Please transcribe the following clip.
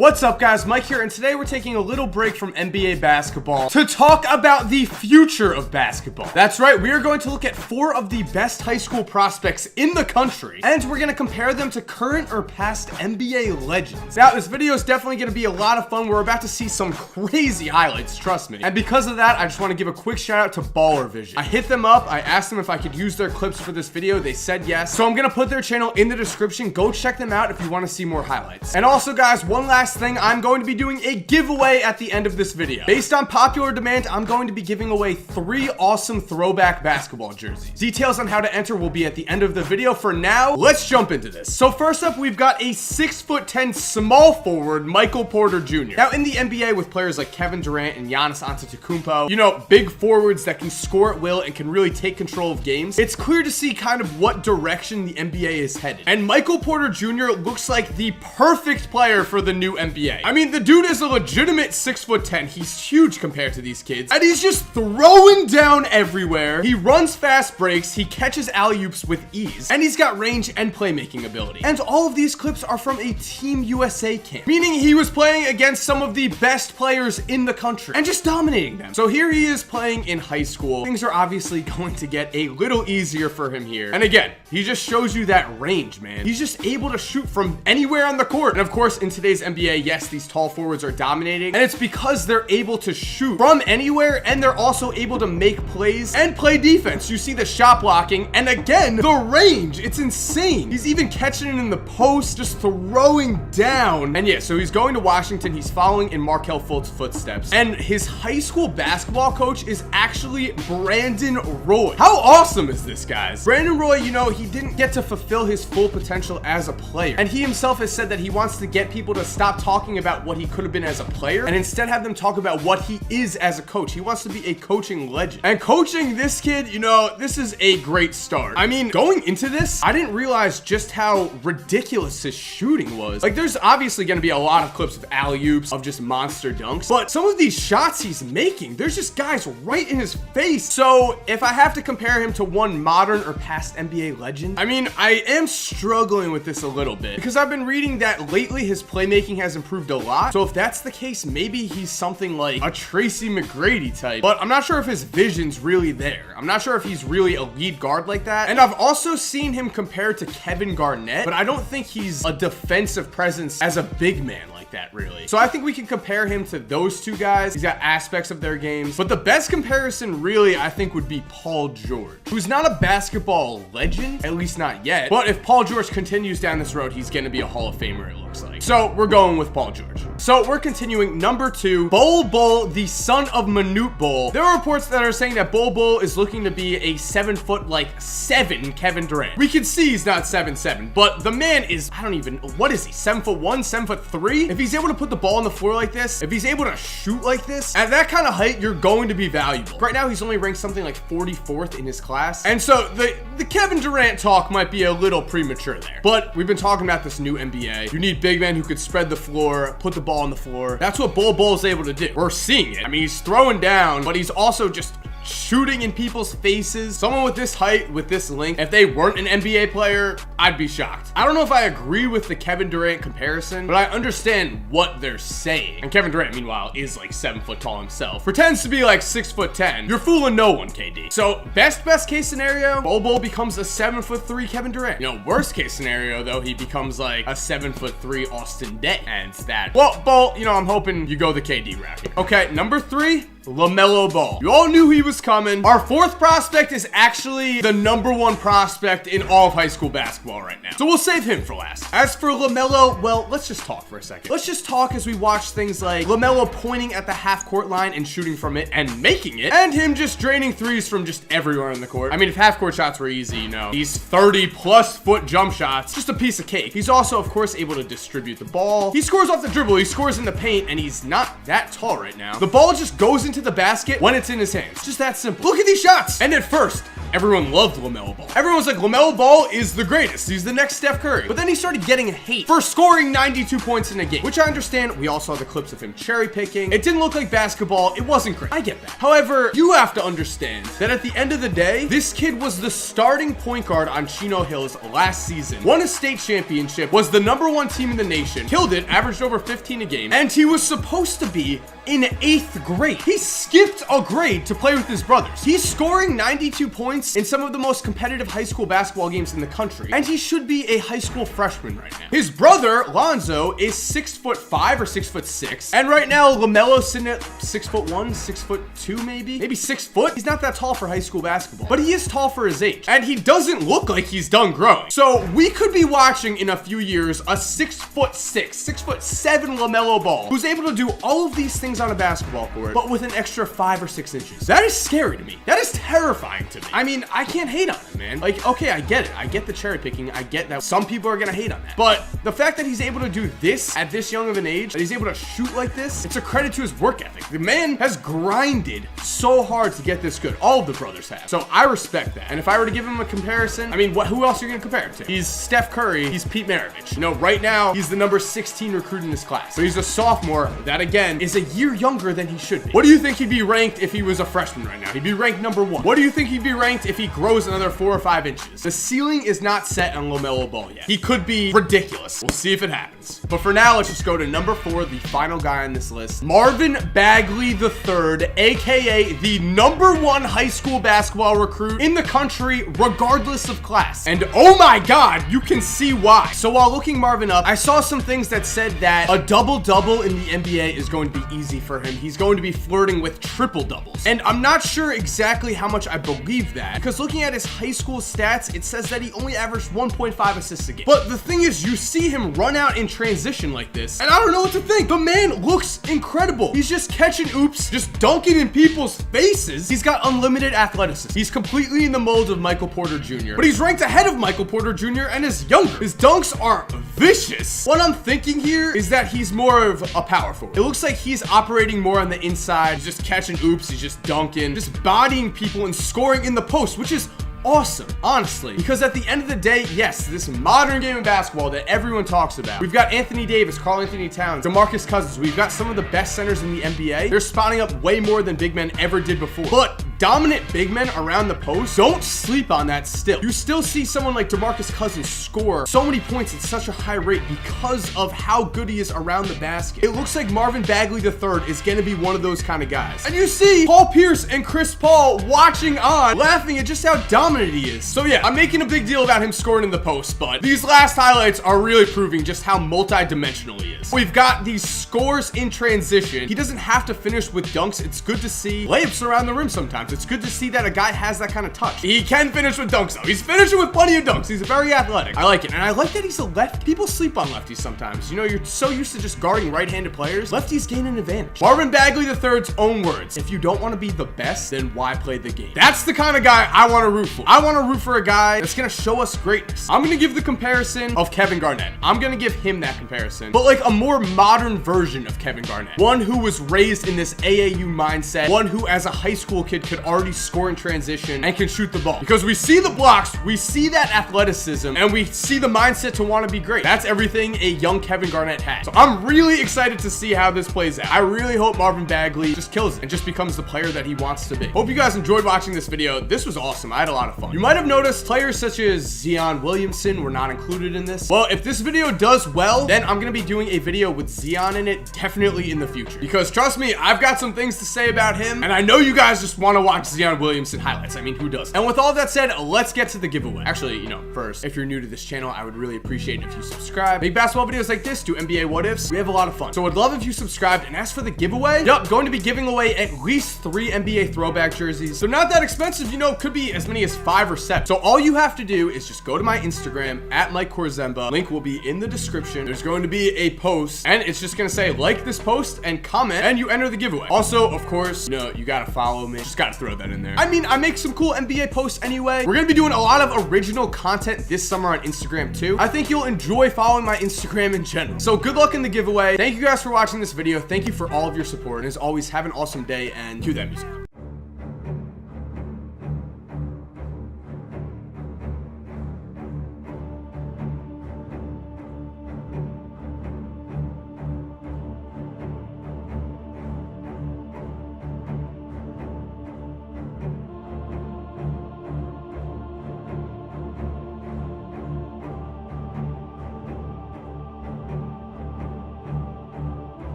What's up guys, Mike here, and today we're taking a little break from NBA basketball to talk about the future of basketball. That's right, we are going to look at 4 of the best high school prospects in the country, and we're going to compare them to current or past NBA legends. Now, this video is definitely going to be a lot of fun. We're about to see some crazy highlights, trust me. And because of that, I just want to give a quick shout out to Baller Vision. I hit them up, I asked them if I could use their clips for this video, they said yes. So I'm going to put their channel in the description. Go check them out if you want to see more highlights. And also guys, one last thing, I'm going to be doing a giveaway at the end of this video. Based on popular demand, I'm going to be giving away 3 awesome throwback basketball jerseys. Details on how to enter will be at the end of the video. For now, let's jump into this. So first up, we've got a 6'10" small forward, Michael Porter Jr. Now in the NBA with players like Kevin Durant and Giannis Antetokounmpo, you know, big forwards that can score at will and can really take control of games, it's clear to see kind of what direction the NBA is headed. And Michael Porter Jr. looks like the perfect player for the new NBA. I mean, the dude is a legitimate 6'10". He's huge compared to these kids, and he's just throwing down everywhere. He runs fast breaks, he catches alley-oops with ease, and he's got range and playmaking ability. And all of these clips are from a Team USA camp, meaning he was playing against some of the best players in the country and just dominating them. So here he is playing in high school. Things are obviously going to get a little easier for him here. And again, he just shows you that range, man. He's just able to shoot from anywhere on the court. And of course, in today's NBA, yes, these tall forwards are dominating, and it's because they're able to shoot from anywhere, and they're also able to make plays and play defense. You see the shot blocking, and again, the range, it's insane. He's even catching it in the post, just throwing down. And yeah, so he's going to Washington. He's following in Markelle Fultz's footsteps, and his high school basketball coach is actually Brandon Roy. How awesome is this, guys? Brandon Roy, you know, he didn't get to fulfill his full potential as a player, and he himself has said that he wants to get people to stop talking about what he could have been as a player and instead have them talk about what he is as a coach. He wants to be a coaching legend, and coaching this kid, you know, this is a great start. I mean, going into this, I didn't realize just how ridiculous his shooting was. Like, there's obviously going to be a lot of clips of alley-oops, of just monster dunks, but some of these shots he's making, there's just guys right in his face. So if I have to compare him to one modern or past NBA legend, I mean, I am struggling with this a little bit because I've been reading that lately his playmaking has improved a lot. So if that's the case, maybe he's something like a Tracy McGrady type, but I'm not sure if his vision's really there. I'm not sure if he's really a lead guard like that. And I've also seen him compared to Kevin Garnett, but I don't think he's a defensive presence as a big man like that, really. So I think we can compare him to those two guys. He's got aspects of their games, but the best comparison really, I think, would be Paul George, who's not a basketball legend, at least not yet, but if Paul George continues down this road, he's gonna be a Hall of Famer, it looks like. So we're going with Paul George. So we're continuing. Number 2, Bol Bol, the son of Manute Bol. There are reports that are saying that Bol Bol is looking to be a 7'7" Kevin Durant. We can see he's not 7'7", but the man is, I don't even, what is he, 7'1", 7'3"? If he's able to put the ball on the floor like this, if he's able to shoot like this, at that kind of height, you're going to be valuable. Right now, he's only ranked something like 44th in his class. And so the Kevin Durant talk might be a little premature there, but we've been talking about this new NBA. You need big men who could spread the floor, put the ball on the floor. That's what Bol Bol is able to do. We're seeing it. I mean, he's throwing down, but he's also just shooting in people's faces. Someone with this height, with this length, if they weren't an NBA player, I'd be shocked. I don't know if I agree with the Kevin Durant comparison, but I understand what they're saying. And Kevin Durant, meanwhile, is like 7 foot tall himself. Pretends to be like 6'10". You're fooling no one, KD. So best case scenario, Bol Bol becomes a 7'3" Kevin Durant. You know, worst case scenario though, he becomes like a 7'3" Austin Day. And that, well, Bol, you know, I'm hoping you go the KD route. Okay, number 3, LaMelo Ball. You all knew he was coming. Our 4th prospect is actually the number 1 prospect in all of high school basketball right now, so we'll save him for last. As for LaMelo, well, let's just talk for a second. Let's just talk as we watch things like LaMelo pointing at the half-court line and shooting from it and making it, and him just draining threes from just everywhere on the court. I mean, if half-court shots were easy, you know, these 30+ foot jump shots, just a piece of cake. He's also, of course, able to distribute the ball. He scores off the dribble, he scores in the paint, and he's not that tall right now. The ball just goes into the basket when it's in his hands. Just that simple. Look at these shots. And at first, everyone loved LaMelo Ball. Everyone was like, LaMelo Ball is the greatest. He's the next Steph Curry. But then he started getting hate for scoring 92 points in a game, which I understand. We all saw the clips of him cherry picking. It didn't look like basketball. It wasn't great. I get that. However, you have to understand that at the end of the day, this kid was the starting point guard on Chino Hills last season, won a state championship, was the #1 team in the nation, killed it, averaged over 15 a game, and he was supposed to be in 8th grade. He skipped a grade to play with his brothers. He's scoring 92 points in some of the most competitive high school basketball games in the country, and he should be a high school freshman right now. His brother, Lonzo, is 6'5" or 6'6", and right now, LaMelo's sitting at 6'1", 6'2", maybe 6 foot. He's not that tall for high school basketball, but he is tall for his age, and he doesn't look like he's done growing. So we could be watching in a few years a 6'6", 6'7" LaMelo Ball who's able to do all of these things on a basketball court, but with an extra 5 or 6 inches. That is scary to me. That is terrifying to me. I mean, I can't hate on him, man. Like, okay, I get it. I get the cherry picking. I get that some people are gonna hate on that. But the fact that he's able to do this at this young of an age, that he's able to shoot like this, it's a credit to his work ethic. The man has grinded so hard to get this good. All of the brothers have. So I respect that. And if I were to give him a comparison, I mean, who else are you gonna compare him to? He's Steph Curry. He's Pete Maravich. You know, right now, he's the number 16 recruit in this class. So he's a sophomore. That, again, is a year younger than he should be. What do you think he'd be ranked if he was a freshman right now? He'd be ranked #1. What do you think he'd be ranked if he grows another 4 or 5 inches? The ceiling is not set on LaMelo Ball yet. He could be ridiculous. We'll see if it happens. But for now, let's just go to #4, the final guy on this list. Marvin Bagley III, aka the #1 high school basketball recruit in the country, regardless of class. And oh my God, you can see why. So while looking Marvin up, I saw some things that said that a double-double in the NBA is going to be easy for him. He's going to be flirting with triple-doubles. And I'm not sure exactly how much I believe that, because looking at his high school stats, it says that he only averaged 1.5 assists a game. But the thing is, you see him run out in transition like this, and I don't know what to think. The man looks incredible. He's just catching oops, just dunking in people's faces. He's got unlimited athleticism. He's completely in the mold of Michael Porter Jr., but he's ranked ahead of Michael Porter Jr. and is younger. His dunks are vicious. What I'm thinking here is that he's more of a power forward. It looks like he's operating more on the inside. He's just catching oops. He's just dunking, just bodying people and scoring in the post, which is awesome, honestly, because at the end of the day, yes, this modern game of basketball that everyone talks about, we've got Anthony Davis, Karl-Anthony Towns, DeMarcus Cousins, we've got some of the best centers in the NBA. They're spotting up way more than big men ever did before. But dominant big men around the post, don't sleep on that still. You still see someone like DeMarcus Cousins score so many points at such a high rate because of how good he is around the basket. It looks like Marvin Bagley III is going to be one of those kind of guys. And you see Paul Pierce and Chris Paul watching on, laughing at just how dominant he is. So yeah, I'm making a big deal about him scoring in the post, but these last highlights are really proving just how multi-dimensional he is. We've got these scores in transition. He doesn't have to finish with dunks. It's good to see layups around the rim sometimes. It's good to see that a guy has that kind of touch. He can finish with dunks though. He's finishing with plenty of dunks. He's very athletic. I like it. And I like that he's a left. People sleep on lefties sometimes. You know, you're so used to just guarding right-handed players. Lefties gain an advantage. Marvin Bagley III's own words: if you don't want to be the best, then why play the game? That's the kind of guy I want to root for. I want to root for a guy that's going to show us greatness. I'm going to give the comparison of Kevin Garnett. I'm going to give him that comparison, but like a more modern version of Kevin Garnett. One who was raised in this AAU mindset. One who as a high school kid could already score in transition and can shoot the ball. Because we see the blocks, we see that athleticism, and we see the mindset to want to be great. That's everything a young Kevin Garnett had. So I'm really excited to see how this plays out. I really hope Marvin Bagley just kills it and just becomes the player that he wants to be. Hope you guys enjoyed watching this video. This was awesome. I had a lot of fun. You might have noticed players such as Zion Williamson were not included in this. Well, if this video does well, then I'm going to be doing a video with Zion in it definitely in the future. Because trust me, I've got some things to say about him, and I know you guys just want to watch Zion Williamson highlights. I mean, who does? And with all that said, let's get to the giveaway. Actually, you know, first, if you're new to this channel, I would really appreciate it if you subscribe. Make basketball videos like this, do NBA what ifs. We have a lot of fun. So I'd love if you subscribed. And as for the giveaway, yup, going to be giving away at least 3 NBA throwback jerseys. So not that expensive, you know, could be as many as 5 or 7. So all you have to do is just go to my Instagram at Mike Korzemba. Link will be in the description. There's going to be a post, and it's just going to say like this post and comment, and you enter the giveaway. Also, of course, you know, you got to follow me. Just got to throw that in there. I mean, I make some cool NBA posts anyway. We're going to be doing a lot of original content this summer on Instagram too. I think you'll enjoy following my Instagram in general. So good luck in the giveaway. Thank you guys for watching this video. Thank you for all of your support. And as always, have an awesome day and cue that music.